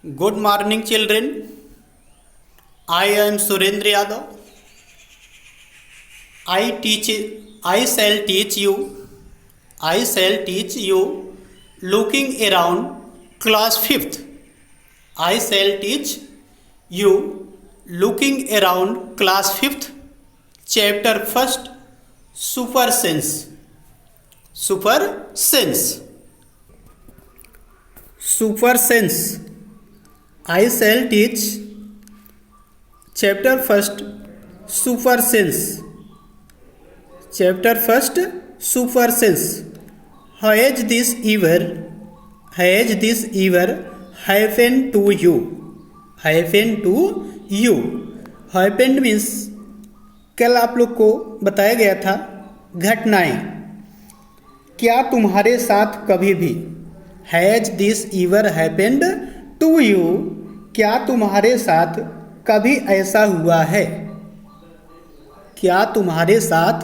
Good morning, children. I am Surendra Yadav. I shall teach you looking around class 5th. I shall teach you looking around class 5th, chapter 1st, super sense. Super sense. Super sense. I shall teach chapter 1st, super sense. Chapter 1st, super sense. Has this ever happened to you? Happened to you. Happened means कल आप लोग को बताया गया था घटनाएं। क्या तुम्हारे साथ कभी भी has this ever happened to you, क्या तुम्हारे साथ कभी ऐसा हुआ है? क्या तुम्हारे साथ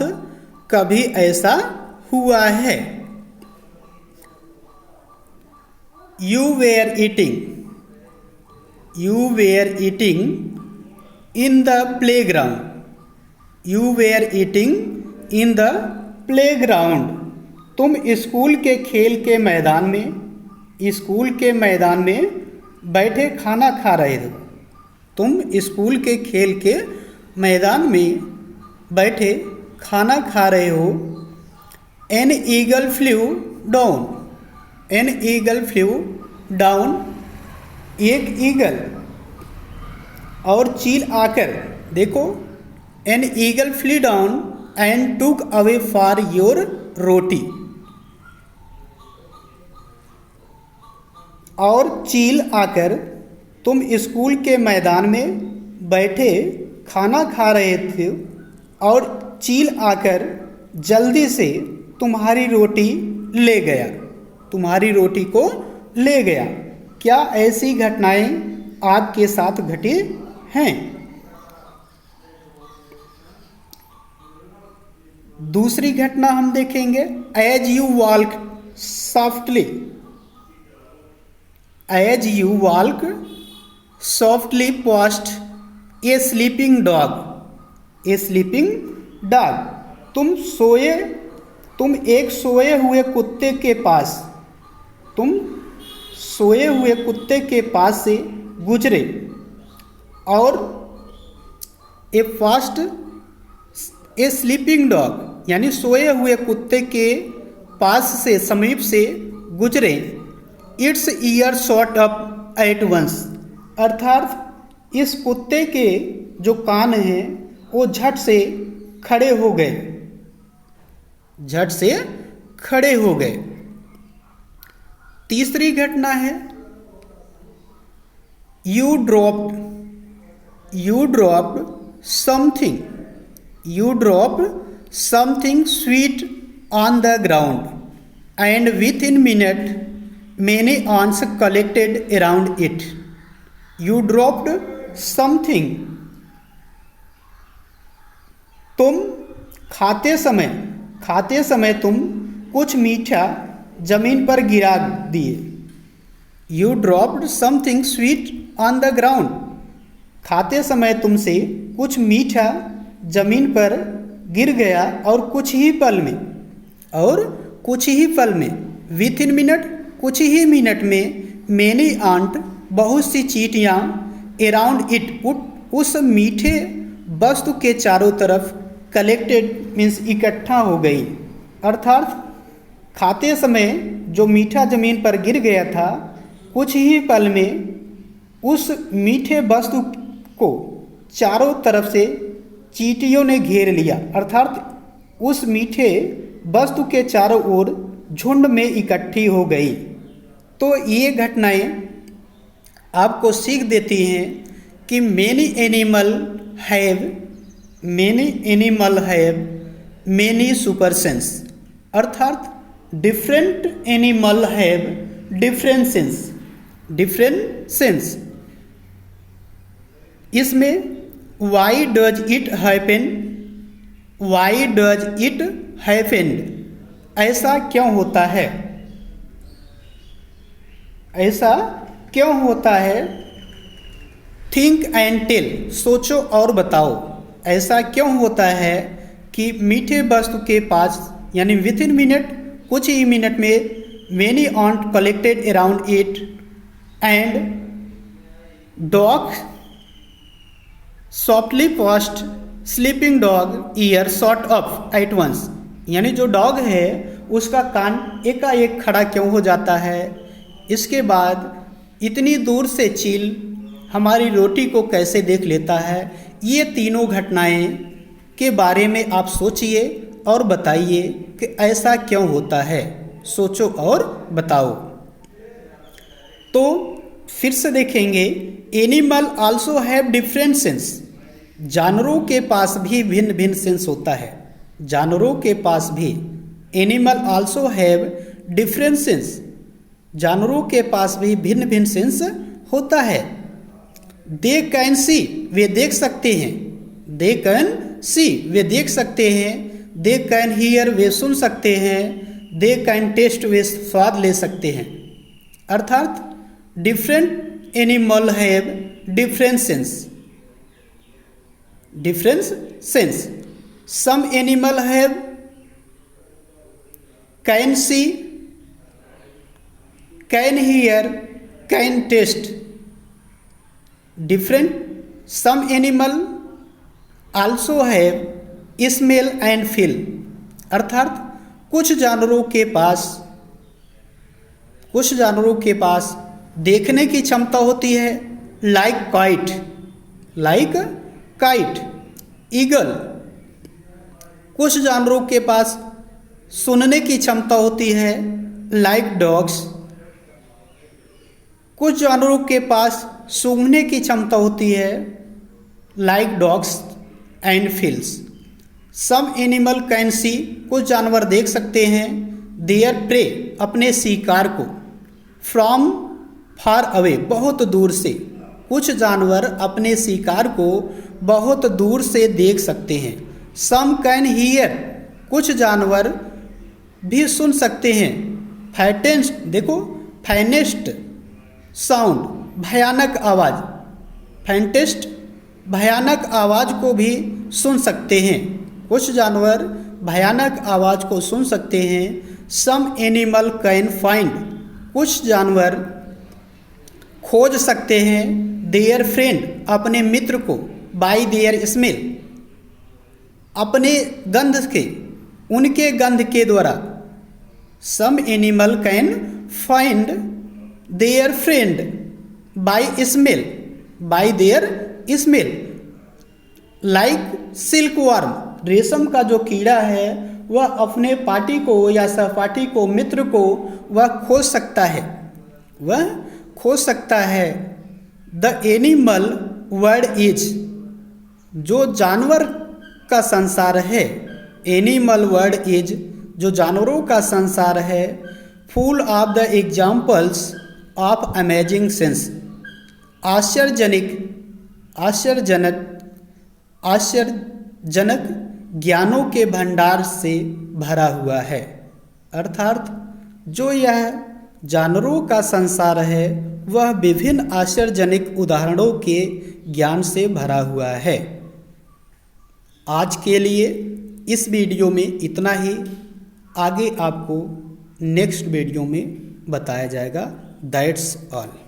कभी ऐसा हुआ है? You were eating in the playground. You were eating in the playground. तुम स्कूल के खेल के मैदान में बैठे खाना खा रहे थे। तुम स्कूल के खेल के मैदान में बैठे खाना खा रहे हो। An eagle flew down. An eagle flew down. एक ईगल और चील आकर, देखो, An eagle flew down and took away for your roti. और चील आकर, तुम स्कूल के मैदान में बैठे खाना खा रहे थे और चील आकर जल्दी से तुम्हारी रोटी ले गया, तुम्हारी रोटी को ले गया। क्या ऐसी घटनाएं आपके साथ घटी हैं? दूसरी घटना हम देखेंगे, as you walk softly. As you walk softly past a sleeping dog. A sleeping dog. तुम एक सोए हुए कुत्ते के पास से गुजरे और ए स्लीपिंग डॉग यानी सोए हुए कुत्ते के पास से, समीप से गुजरे। Its ear shot up at once, अर्थात इस कुत्ते के जो कान हैं वो झट से खड़े हो गए। तीसरी घटना है, you dropped something sweet on the ground and with in minute many ants collected around it. You dropped something. तुम खाते समय तुम कुछ मीठा जमीन पर गिरा दिए। You dropped something sweet on the ground. खाते समय तुमसे कुछ मीठा जमीन पर गिर गया और कुछ ही पल में विथ इन मिनट, कुछ ही मिनट में, मैनी आंट, बहुत सी चींटियाँ, अराउंड इट, उस मीठे वस्तु के चारों तरफ, कलेक्टेड मीन्स इकट्ठा हो गई। अर्थात खाते समय जो मीठा जमीन पर गिर गया था, कुछ ही पल में उस मीठे वस्तु को चारों तरफ से चींटियों ने घेर लिया। अर्थात उस मीठे वस्तु के चारों ओर झुंड में इकट्ठी हो गई। तो ये घटनाएं आपको सीख देती हैं कि many animal have many super sense, अर्थात different animal have different sense. इसमें वाई डज इट हैपन, ऐसा क्यों होता है, ऐसा क्यों होता है? थिंक एंड टेल, सोचो और बताओ। ऐसा क्यों होता है कि मीठे वस्तु के पास यानी विद इन मिनट, कुछ ही मिनट में many ant collected around it and dog softly passed sleeping dog ear shot up at once, यानी जो डॉग है उसका कान एकाएक खड़ा क्यों हो जाता है? इसके बाद इतनी दूर से चील हमारी रोटी को कैसे देख लेता है? ये तीनों घटनाएं के बारे में आप सोचिए और बताइए कि ऐसा क्यों होता है। सोचो और बताओ। तो फिर से देखेंगे, animal also have different sense. जानवरों के पास भी भिन्न भिन्न सेंस होता है। जानवरों के पास भी, animal also have different sense, जानवरों के पास भी भिन्न भिन्न सेंस होता है। दे कैन सी, वे देख सकते हैं। दे कैन सी, वे देख सकते हैं। दे कैन हियर, वे सुन सकते हैं। दे कैन टेस्ट, वे स्वाद ले सकते हैं। अर्थात different animal have different sense. Different sense, some animal have can see, can hear, can taste. Different, some animal also have smell and feel. अर्थात कुछ जानवरों के पास देखने की क्षमता होती है, लाइक काइट, ईगल। कुछ जानवरों के पास सुनने की क्षमता होती है, लाइक डॉग्स। कुछ जानवरों के पास सूंघने की क्षमता होती है, like dogs and feels. Some animal can see, कुछ जानवर देख सकते हैं, देयर प्रे, अपने शिकार को, फ्रॉम फार अवे, बहुत दूर से। कुछ जानवर अपने शिकार को बहुत दूर से देख सकते हैं। सम कैन हियर, कुछ जानवर भी सुन सकते हैं। फाइटेस्ट, देखो फाइनेस्ट साउंड, भयानक आवाज़, फैंटेस्ट, भयानक आवाज़ को भी सुन सकते हैं। कुछ जानवर भयानक आवाज़ को सुन सकते हैं। सम एनिमल कैन फाइंड, कुछ जानवर खोज सकते हैं, देयर फ्रेंड, अपने मित्र को, बाय देयर स्मेल, अपने गंध के, उनके गंध के द्वारा। Some animal can find their friend by smell, by their smell. Like silk worm, रेशम का जो कीड़ा है वह अपने पार्टी को या सहपाठी को, मित्र को वह खोज सकता है। द एनिमल वर्ल्ड इज, जो जानवर का संसार है, एनिमल वर्ल्ड इज, जो जानवरों का संसार है, full of the examples of amazing sense, आश्चर्यजनक ज्ञानों के भंडार से भरा हुआ है। अर्थात जो यह जानवरों का संसार है वह विभिन्न आश्चर्यजनक उदाहरणों के ज्ञान से भरा हुआ है। आज के लिए इस वीडियो में इतना ही। आगे आपको नेक्स्ट वीडियो में बताया जाएगा। That's all.